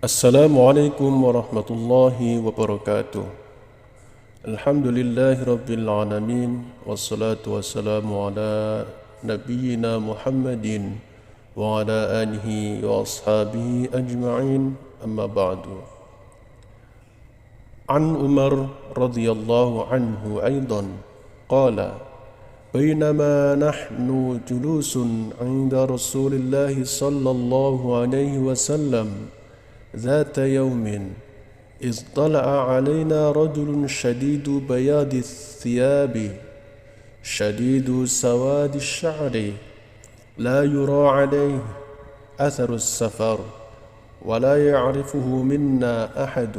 Assalamualaikum warahmatullahi wabarakatuh. Alhamdulillahi rabbil alamin. Wassalatu wassalamu ala nabiyyina Muhammadin wa ala alihi wa ashabihi ajma'in. Amma ba'du. An Umar radhiyallahu anhu aidan qala بينما نحن جلوس عند رسول الله صلى الله عليه وسلم ذات يوم إذ طلع علينا رجل شديد بياض الثياب شديد سواد الشعر لا يرى عليه أثر السفر ولا يعرفه منا أحد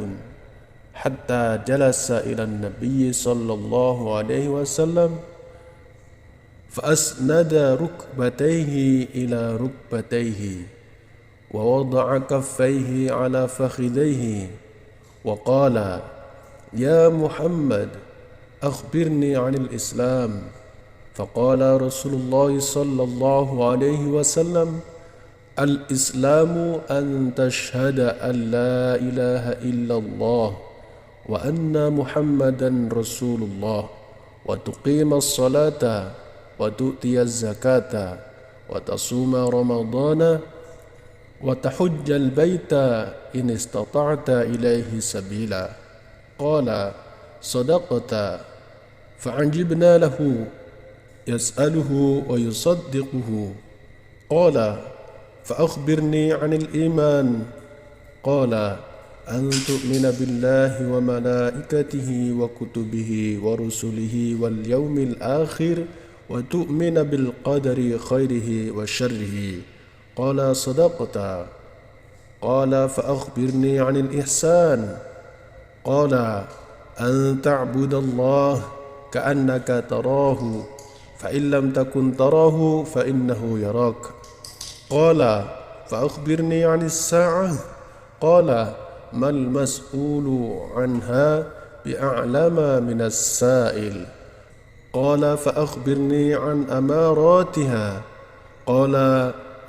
حتى جلس إلى النبي صلى الله عليه وسلم فأسند ركبتيه إلى ركبتيه ووضع كفيه على فخذيه وقال يا محمد أخبرني عن الإسلام فقال رسول الله صلى الله عليه وسلم الإسلام أن تشهد أن لا إله إلا الله وأن محمدا رسول الله وتقيم الصلاة وتؤتي الزكاة وتصوم رمضان وتحج البيت إن استطعت إليه سبيلا قال صدقت فعجبنا له يسأله ويصدقه قال فأخبرني عن الإيمان قال أن تؤمن بالله وملائكته وكتبه ورسله واليوم الآخر وتؤمن بالقدر خيره وشره قال صدقت قال فأخبرني عن الإحسان قال أن تعبد الله كأنك تراه فإن لم تكن تراه فإنه يراك قال فأخبرني عن الساعة قال ما المسؤول عنها بأعلم من السائل قال فأخبرني عن أماراتها قال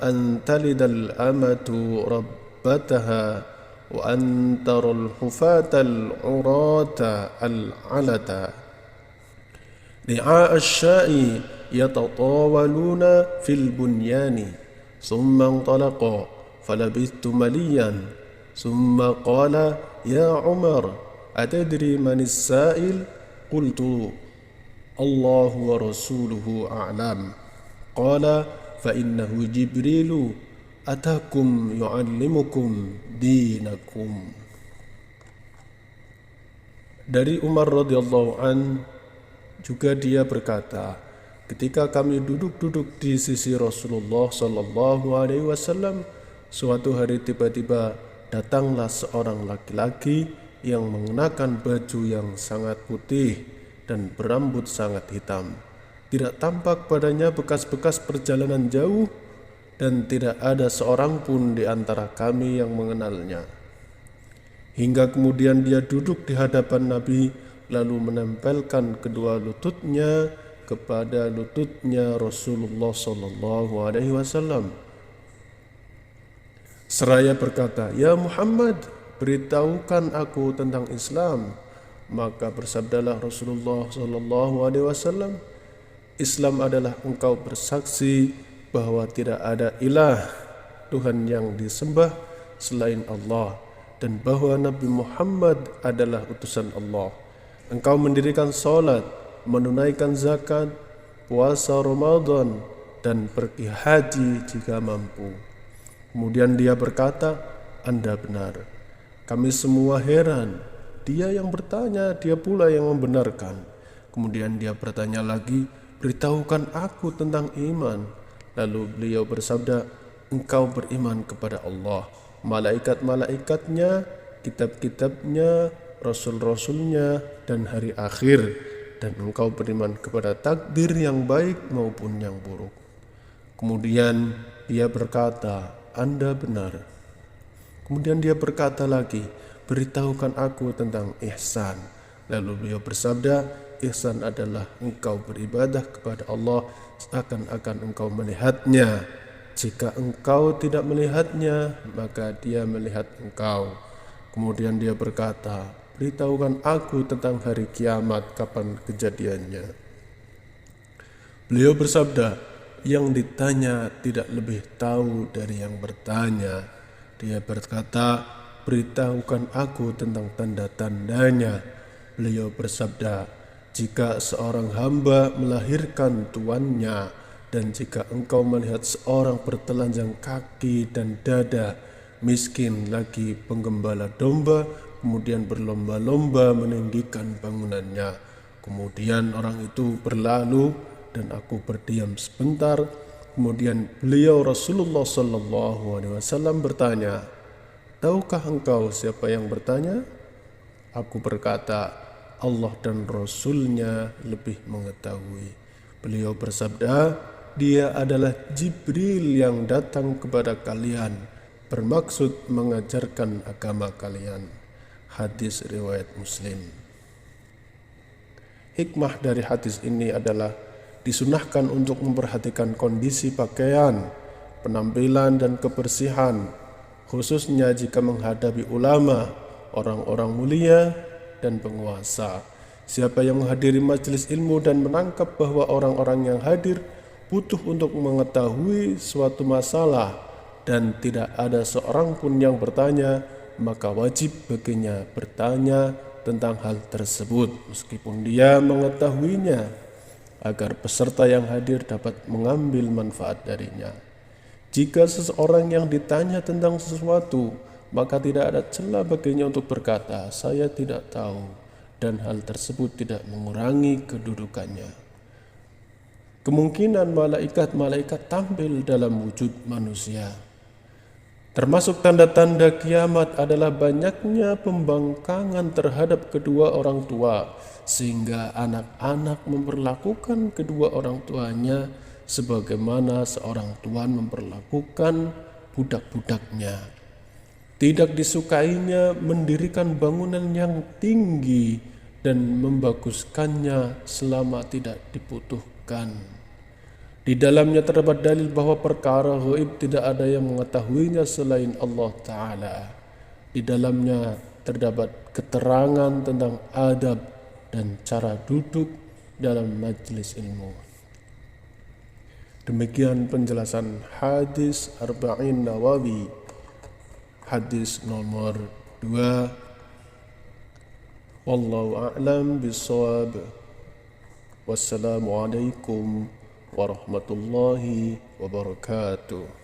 أن تلد الأمة ربتها وأن ترى الحفاة العراة العلة رعاء الشاء يتطاولون في البنيان ثم انطلق فلبثت مليا ثم قال يا عمر أتدري من السائل قلت الله ورسوله أعلم قال فإنه جبريل أتاكم يعلمكم دينكم. Dari Umar radhiyallahu an juga dia berkata, ketika kami duduk-duduk di sisi Rasulullah sallallahu alaihi wasallam, suatu hari tiba-tiba datanglah seorang laki-laki yang mengenakan baju yang sangat putih dan berambut sangat hitam. Tidak tampak padanya bekas-bekas perjalanan jauh dan tidak ada seorang pun di antara kami yang mengenalnya. Hingga kemudian dia duduk di hadapan Nabi lalu menempelkan kedua lututnya kepada lututnya Rasulullah sallallahu alaihi wasallam. Seraya berkata, "Ya Muhammad, beritahukan aku tentang Islam." Maka bersabdalah Rasulullah sallallahu alaihi wasallam, Islam adalah engkau bersaksi bahwa tidak ada ilah Tuhan yang disembah selain Allah dan bahwa Nabi Muhammad adalah utusan Allah. Engkau mendirikan salat, menunaikan zakat, puasa Ramadan dan pergi haji jika mampu. Kemudian dia berkata, Anda benar. Kami semua heran. Dia yang bertanya, dia pula yang membenarkan. Kemudian dia bertanya lagi, beritahukan aku tentang iman. Lalu beliau bersabda, engkau beriman kepada Allah, malaikat-malaikatnya, kitab-kitabnya, rasul-rasulnya, dan hari akhir. Dan engkau beriman kepada takdir yang baik maupun yang buruk. Kemudian dia berkata, Anda benar. Kemudian dia berkata lagi, beritahukan aku tentang ihsan. Lalu beliau bersabda, ihsan adalah engkau beribadah kepada Allah seakan-akan engkau melihatnya, Jika engkau tidak melihatnya, maka dia melihat engkau. Kemudian dia berkata, beritahukan aku tentang hari kiamat, kapan kejadiannya. Beliau bersabda, yang ditanya tidak lebih tahu dari yang bertanya. Dia berkata, beritahukan aku tentang tanda-tandanya. Beliau bersabda, jika seorang hamba melahirkan tuannya, dan jika engkau melihat seorang bertelanjang kaki dan dada, miskin lagi penggembala domba, kemudian berlomba-lomba meninggikan bangunannya. Kemudian orang itu berlalu dan aku berdiam sebentar. Kemudian beliau Rasulullah SAW bertanya, tahukah engkau siapa yang bertanya? Aku berkata, Allah dan Rasulnya lebih mengetahui. Beliau bersabda, dia adalah Jibril yang datang kepada kalian, bermaksud mengajarkan agama kalian. Hadis riwayat Muslim. Hikmah dari hadis ini adalah disunahkan untuk memperhatikan kondisi pakaian, penampilan dan kebersihan, khususnya jika menghadapi ulama, orang-orang mulia dan penguasa. Siapa yang menghadiri majelis ilmu dan menangkap bahwa orang-orang yang hadir butuh untuk mengetahui suatu masalah dan tidak ada seorang pun yang bertanya, maka wajib baginya bertanya tentang hal tersebut meskipun dia mengetahuinya, agar peserta yang hadir dapat mengambil manfaat darinya. Jika seseorang yang ditanya tentang sesuatu, maka tidak ada celah baginya untuk berkata, saya tidak tahu, dan hal tersebut tidak mengurangi kedudukannya. Kemungkinan malaikat-malaikat tampil dalam wujud manusia. Termasuk tanda-tanda kiamat adalah banyaknya pembangkangan terhadap kedua orang tua, sehingga anak-anak memperlakukan kedua orang tuanya sebagaimana seorang tuan memperlakukan budak-budaknya. Tidak disukainya mendirikan bangunan yang tinggi dan membaguskannya selama tidak dibutuhkan. Di dalamnya terdapat dalil bahwa perkara gaib tidak ada yang mengetahuinya selain Allah Ta'ala. Di dalamnya terdapat keterangan tentang adab dan cara duduk dalam majelis ilmu. Demikian penjelasan hadis Arba'in Nawawi, hadis nomor 2. Wallahu a'lam bishawab. Wassalamualaikum warahmatullahi wabarakatuh.